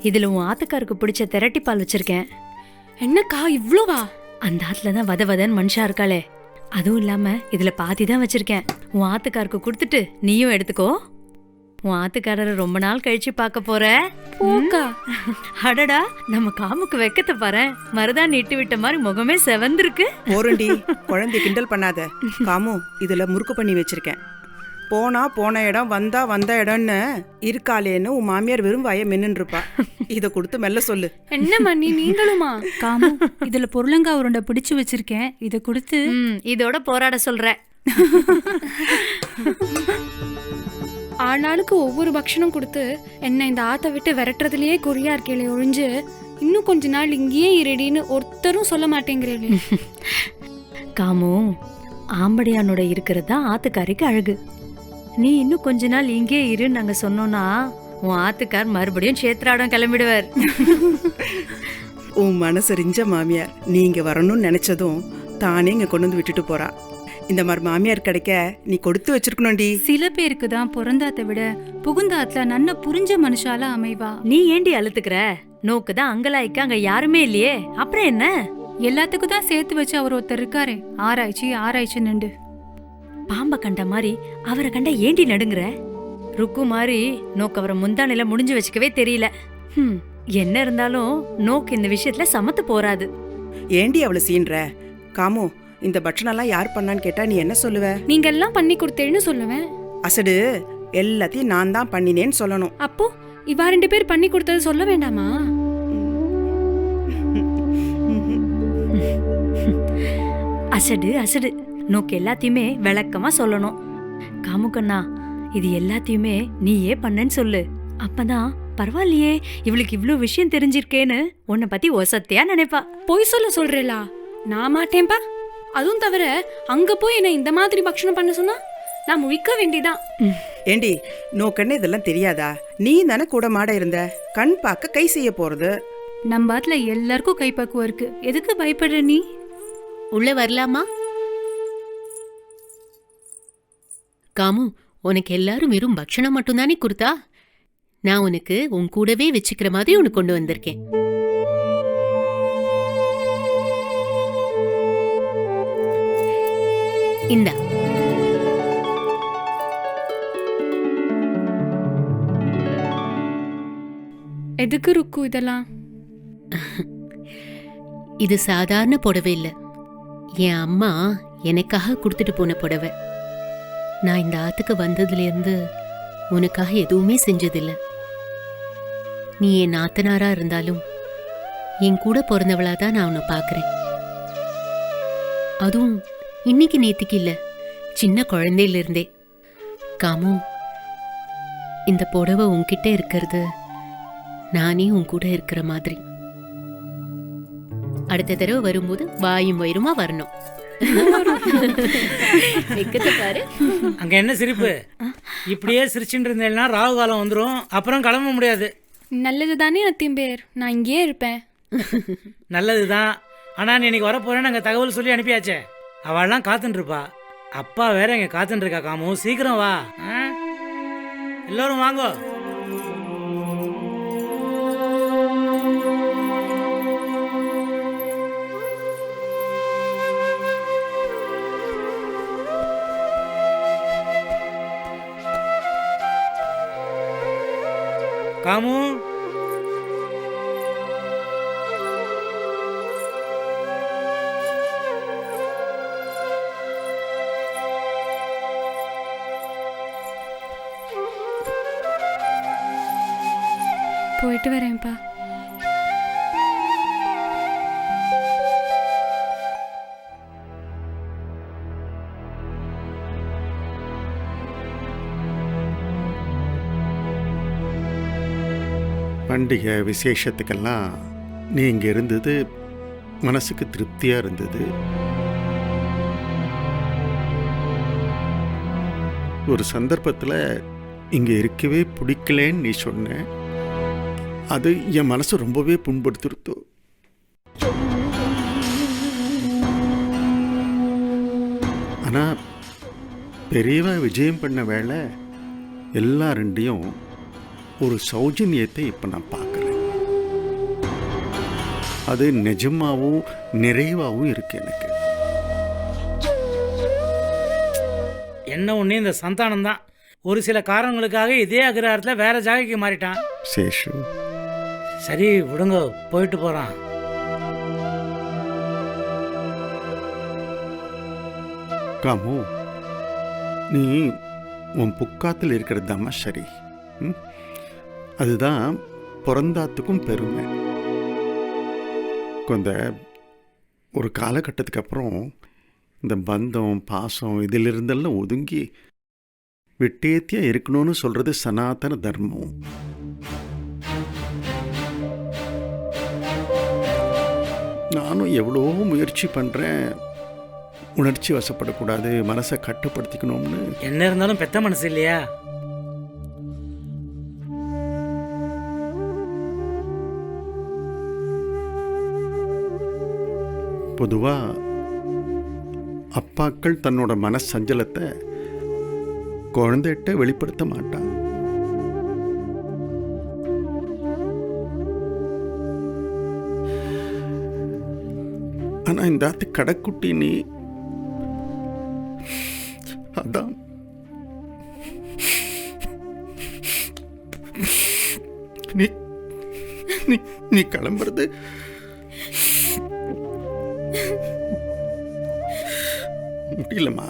இதுல உன் ஆத்துக்காருக்கு பிடிச்ச திரட்டி பால் வச்சிருக்கேன். என்னக்கா இவ்ளோவா? அந்த ஆத்துல தான் வதன்னு மனுஷா இருக்காளே, அதுவும் இல்லாம இதுல பாதி தான் வச்சிருக்கேன். உன் ஆத்துக்காருக்கு கொடுத்துட்டு நீயும் எடுத்துக்கோ. உன் ஆத்துக்காரரை ரொம்ப நாள் கழிச்சு பார்க்க போற. போக்கா. அடடா, நம்ம காமுக்கு வெக்கத்தை பாரு, மருதான் நீட்டு விட்ட மாதிரி முகமே செவந்திருக்கு. போறண்டி, குழந்தை கிண்டல் பண்ணாத. காமு, இதுல முறுக்கு பண்ணி வச்சிருக்கேன். போனா போன இடம், வந்தா வந்த இடம்னு இருக்காளேன்னு உன் மாமியார் வெறும் வாய மென்னு இருப்பா. இத கொடுத்து மெல்ல சொல்லு. என்ன மண்ணி நீங்களுமா? காமு, இதுல பொருளங்கா உருண்டை பிடிச்சு வச்சிருக்கேன், இத கொடுத்து இதோட போராட சொல்ற. ஆளாளுக்கு ஒவ்வொரு பக்ஷணம் கொடுத்து என்ன இந்த ஆத்த விட்டு விரட்டுறதுலயே குறியா இருக்கேளே ஒழிஞ்சு இன்னும் கொஞ்ச நாள் இங்கேயே இருடின்னு ஒருத்தரும் சொல்ல மாட்டேங்கிறேன். காமு, ஆம்படியானோட இருக்கிறதா ஆத்துக்காரிக்கு அழகு. நீ இன்னும் கொஞ்ச நாள் இங்கே இருன்னு நாங்க சொன்னோம்னா உன் ஆத்துக்கார் மறுபடியும் சேத்ராடம் கிளம்பிடுவார். உன் மனசறிஞ்ச மாமியார் நீங்க வரணும்னு நினைச்சதும் தானே இங்க கொண்டு வந்து விட்டுட்டு போறா. இந்த மாதிரி மாமியார் கிடைக்க நீ கொடுத்து வச்சிருக்கணும்டி. சில பேருக்கு தான் பிறந்தாத்த விட புகுந்தாத்துல நன்ன புரிஞ்ச மனுஷால அமைவா. நீ ஏண்டி அழுத்துக்கிற? நோக்குதான் அங்கலாய்க்க அங்க யாருமே இல்லையே, அப்புறம் என்ன? எல்லாத்துக்கும் தான் சேர்த்து வச்சு அவர் ஒருத்தர் இருக்காரு, ஆராய்ச்சி ஆராய்ச்சி நின்று. பாம்ப கண்ட மாதிரி அவரை கண்ட ஏண்டி நடுங்குற? ருக்கு மாதிரி நோக்கு அவரை முந்தானில முடிஞ்சு வச்சுக்கவே தெரியல. என்ன இருந்தாலும் நோக்கு இந்த விஷயத்துல சமத்து போறாது. ஏண்டி அவளை சீன்ற? காமு, இந்த பட்சணெல்லாம் யார் பண்ணான்னு கேட்டா நீ என்ன சொல்லுவ? நீங்க எல்லாம் பண்ணி கொடுத்தேன்னு சொல்லுவேன். அசடு, எல்லாத்தையும் நான் தான் பண்ணினேன்னு சொல்லணும். அப்போ இவா 2 பேர் பண்ணி கொடுத்தது சொல்ல வேண்டாமா? அசடு அசடு, நோக்கு எல்லாத்தையுமே விளக்கமா சொல்லணும். காமுக்கண்ணா, இது எல்லாத்தையுமே நீயே பண்ணன்னு சொல்லு. அப்பதான் பரவாயில்லையே, இவளுக்கு இவ்ளோ விஷயம் தெரிஞ்சிருக்கேன்னு உன்னை பத்தி ஒசத்தையா நினைப்பா. பொய் சொல்றேளா? நான் மாட்டேன்பா. அதுவும் தவிர அங்க போய் என்ன இந்த மாதிரி பக்ஷணம் பண்ண சொன்னா நான் முழிக்க வேண்டியதான். ஏண்டி, நோக்கன்னு இதெல்லாம் தெரியாதா? நீ தானே கூட மாட இருந்த. கண் பார்க்க கை செய்ய போறது. நம்ம பாத்துல எல்லாருக்கும் கைப்பக்குவம் இருக்கு, எதுக்கு பயப்படுற நீ? உள்ள வரலாமா? காமு, உனக்கு எல்லாரும் வெறும் பக்ஷணம் மட்டும்தானே கொடுத்தா? நான் உனக்கு உன் கூடவே வச்சுக்கிற மாதிரி உனக்கு கொண்டு வந்திருக்கேன். இந்தா. எதுக்கு ருக்கு இதெல்லாம்? இது சாதாரண புடவை இல்ல, என் அம்மா எனக்காக கொடுத்துட்டு போன புடவை. நான் இந்த ஆத்துக்கு வந்ததுல இருந்து உனக்காக எதுவுமே செஞ்சதில்ல. நீ என் நாத்தனாரா இருந்தாலும் என் கூட பிறந்தவளாதான் நான் உன்னை பாக்குறேன். அதுவும் இன்னைக்கு நேத்திக்கு இல்ல, சின்ன குழந்தையில இருந்தே. காமு, இந்த புடவை உன்கிட்ட இருக்கிறது நானே உன் கூட இருக்கிற மாதிரி. அடுத்த தடவை வரும்போது வாயும் வயிறுமா வரணும். பாரு. அங்க என்ன சிரிப்பு? இப்படியே சிரிச்சுட்டு இருந்தேன்னா ராகு காலம் வந்துடும், அப்புறம் கிளம்ப முடியாது. நல்லது தானே அத்தியம்பேர், நான் இங்கேயே இருப்பேன். நல்லதுதான், ஆனா நீ இன்னைக்கு வரப்போறேன்னு அங்க தகவல் சொல்லி அனுப்பியாச்சே, அவள்லாம் காத்துட்டு இருப்பா. அப்பா வேற இங்க காத்துட்டு இருக்கா. காமு, சீக்கிரம் வா. எல்லோரும் வாங்கோ. காமு, போயிட்டு வரேன்ப்பா. பண்டிகை விசேஷத்துக்கெல்லாம் நீ இங்கே இருந்தது மனசுக்கு திருப்தியாக இருந்தது. ஒரு சந்தர்ப்பத்தில் இங்கே இருக்கவே பிடிக்கலன்னு நீ சொன்ன. அது என் மனசை ரொம்பவே புண்படுத்திருத்தோ. ஆனால் பெரியவா விஜயம் பண்ண வேலை எல்லா ரெண்டையும் ஒரு சௌஜன்யத்தை இப்போ நான் பார்க்குறேன். அது நிஜமாவும் நிறைவாகவும் இருக்கு எனக்கு. என்ன ஒன்று இந்த சந்தானம் தான் ஒரு சில காரணங்களுக்காக இதே அக்ரஹாரத்தில் வேற ஜாகைக்கு மாறிட்டான். சேஷு, சரி விடுங்க, போயிட்டு போகிறான். காமு, நீ உன் புக்காத்தில் இருக்கிறது தாம்மா சரி. அதுதான் பிறந்தாத்துக்கும் பெருமை. கொஞ்ச ஒரு காலகட்டத்துக்கு அப்புறம் இந்த பந்தம் பாசம் இதிலிருந்தெல்லாம் ஒதுங்கி விட்டேத்தியாக இருக்கணும்னு சொல்கிறது சனாதன தர்மம். நானும் எவ்வளோ முயற்சி பண்ணுறேன், உணர்ச்சி வசப்படக்கூடாது, மனசை கட்டுப்படுத்திக்கணும்னு. என்ன இருந்தாலும் பெத்த மனசு இல்லையா? பொதுவாக அப்பாக்கள் தன்னோட மனசஞ்சலத்தை குழந்தைகிட்ட வெளிப்படுத்த மாட்டான். ஆனால் இந்த ஆத்து கடைக்குட்டி நீ அதான் நீ நீ நீ கிளம்புறது முடியலம்மா,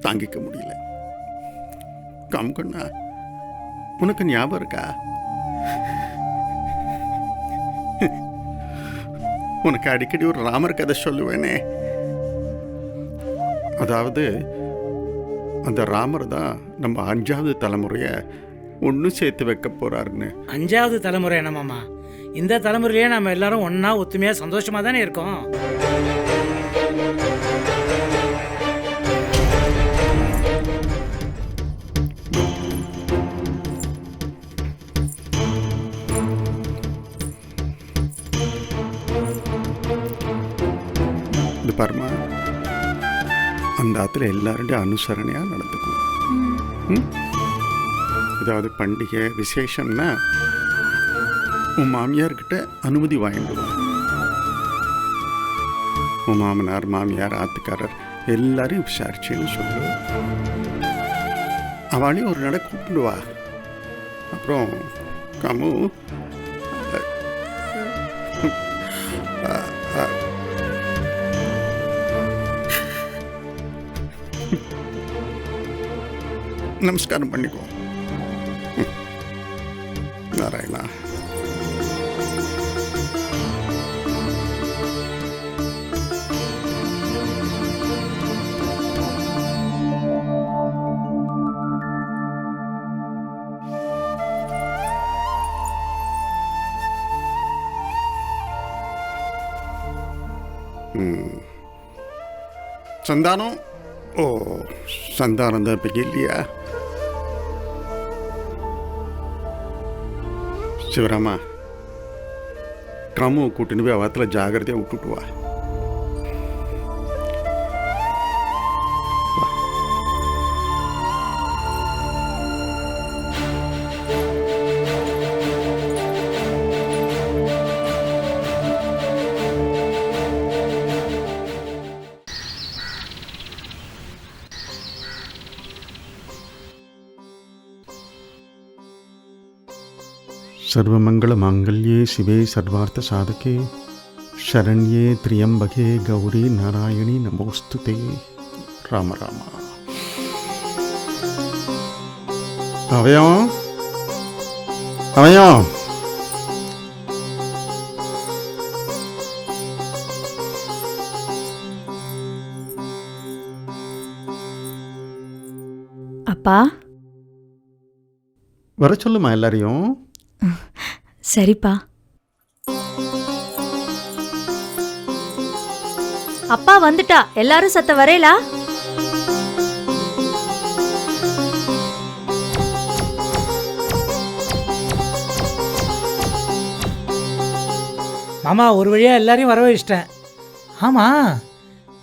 தாங்கிக்க முடியல. காமுகண்ணா, உனக்கு ஞாபகம் இருக்கா? உனக்கு அடிக்கடி ஒரு ராமர் கதை சொல்லுவேனே. அதாவது அந்த ராமர் தான் நம்ம 5வது தலைமுறையை ஒன்று சேர்த்து வைக்க போறாருன்னு. 5வது தலைமுறை என்னமாம்மா? இந்த தலைமுறையிலேயே நம்ம எல்லாரும் ஒன்றா ஒத்துமையாக சந்தோஷமாக தானே இருக்கோம். இது பாருமா, அந்த ஆத்துல எல்லாருடைய அனுசரணையாக நடந்துக்கும். ஏதாவது பண்டிகை விசேஷம்னா உன் மாமியார்கிட்ட அனுமதி வாங்கிடுவான். உன் மாமனார் மாமியார் ஆத்துக்காரர் எல்லாரையும் விசாரிச்சுன்னு சொல்லு. அவளையும் ஒரு நட கூப்பிடுவா. அப்புறம் காமு, நமஸ்காரம் பண்ணிக்கோ. நாராயணா. சந்தானம். ஓ, சந்தானம் தான் இப்போ இல்லையா? சிவராமா, காமுவை கூட்டின்னு போய் அவத்தில் ஜாகிரதையாக விட்டுட்டு வா. सर्वमंगल मांगल्ये शिवे सर्वार्थ साधके शरण्ये त्र्यंबके गौरी नारायणी नमोस्तुते. राम राम. அவயம் அவயம் அப்பா, வர சொல்லுமா எல்லாரையும். சரிப்பா. அப்பா வந்துட்டா, எல்லாரும் சத்த வரையலா? மாமா ஒரு வழியா எல்லாரையும் வரவழைச்சிட்டேன். ஆமா,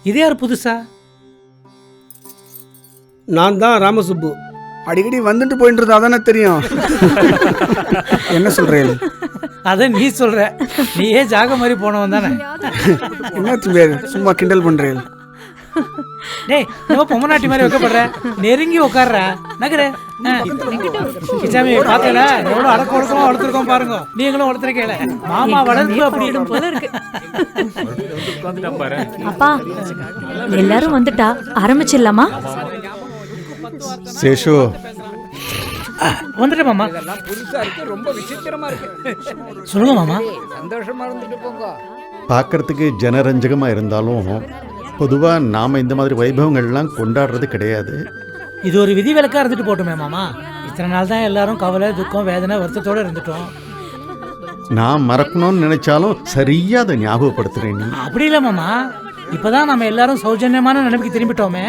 இது யார் புதுசா? நான் தான் ராமசுப்பு. அடிக்கடி வந்துட்டு போயிட்டு இருந்தா தானே தெரியும். என்ன சொல்றேன்? அத நீ சொல்ற, நீயே ஜாக மாதிரி போனவன் தானே. என்ன தம்பி சும்மா கிண்டல் பண்றேன். டேய் நம்ம பொம்மநாட்டி மாதிரி வைக்கப்படுற, நெருங்கி உட்கார்ற நகரு. கிச்சாமி பாத்தல எவ்வளவு அடக்க ஒடுக்கமா வளர்த்துருக்கோம் பாருங்க. நீங்களும் வளர்த்துருக்கேல, மாமா வளர்ந்து அப்படி போல இருக்கு. அப்பா எல்லாரும் வந்துட்டா ஆரம்பிச்சிடலாமா? சேஷு, வந்துட்டேன் மாமா. ரொம்ப விசித்திரமா இருக்கு. சொல்லுங்க மாமா. சந்தோஷமா இருந்துட்டு போங்க. பார்க்கறதுக்கு ஜனரஞ்சகமாக இருந்தாலும் பொதுவாக நாம் இந்த மாதிரி வைபவங்கள்லாம் கொண்டாடுறது கிடையாது. இது ஒரு விதி விலக்கா இருந்துட்டு போட்டுமே மாமா. இத்தனை நாள் தான் எல்லாரும் கவலை, துக்கம், வேதனை, வருத்தத்தோட இருந்துட்டோம். நான் மறக்கணும்னு நினைச்சாலும் சரியா அதை ஞாபகப்படுத்துறேன். நீ அப்படி இல்லை மாமா, இப்பதான் நம்ம எல்லாரும் சௌஜன்யமான நிலைமைக்கு திரும்பிட்டோமே,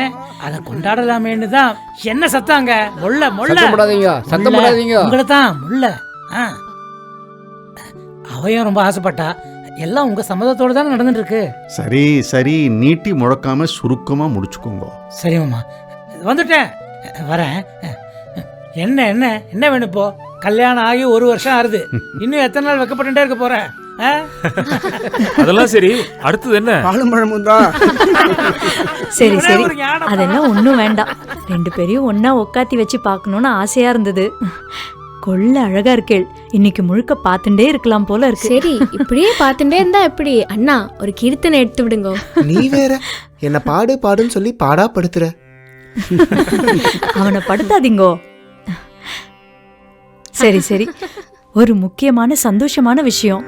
அதை கொண்டாடலாமேன்னு தான். என்ன சத்தாங்க முள்ள முள்ள சத்தம் போடாதீங்க. உங்களை தான் முள்ள. அவையும் ரொம்ப ஆசைப்பட்டா. எல்லாம் உங்க சம்மதத்தோட தான் நடந்துட்டு இருக்கு. சரி சரி, நீட்டி முழக்காம சுருக்கமா முடிச்சுக்கோங்க. சரி மாமா, வந்துட்டேன், வரேன். என்ன என்ன என்ன வேணும் இப்போ? கல்யாணம் ஆகி 1 வருஷம் ஆறுது, இன்னும் எத்தனை நாள் வைக்கப்பட்டுட்டே இருக்க போறேன்? அதெல்லாம் சரி, அடுத்தது என்ன? பாலும் பழமும் தான். சரி சரி, அதெல்லாம் ஒன்றும் வேண்டாம். 2 பேரையும் ஒண்ணா உட்காத்தி வச்சு பார்க்கணும்னு ஆசையா இருந்தது. கொள்ள அழகா இருக்கேள். இன்னைக்கு முழுக்க பார்த்துட்டே இருக்கலாம் போல இருக்கு. சரி, இப்படியே பார்த்துட்டே இருந்தா எப்படி? அண்ணா ஒரு கீர்த்தனை எடுத்து விடுங்க. நீ வேற என்ன பாடு பாடுன்னு சொல்லி பாடா படுத்துற. அவனை படுத்தாதீங்கோ. சரி சரி, ஒரு முக்கியமான சந்தோஷமான விஷயம்.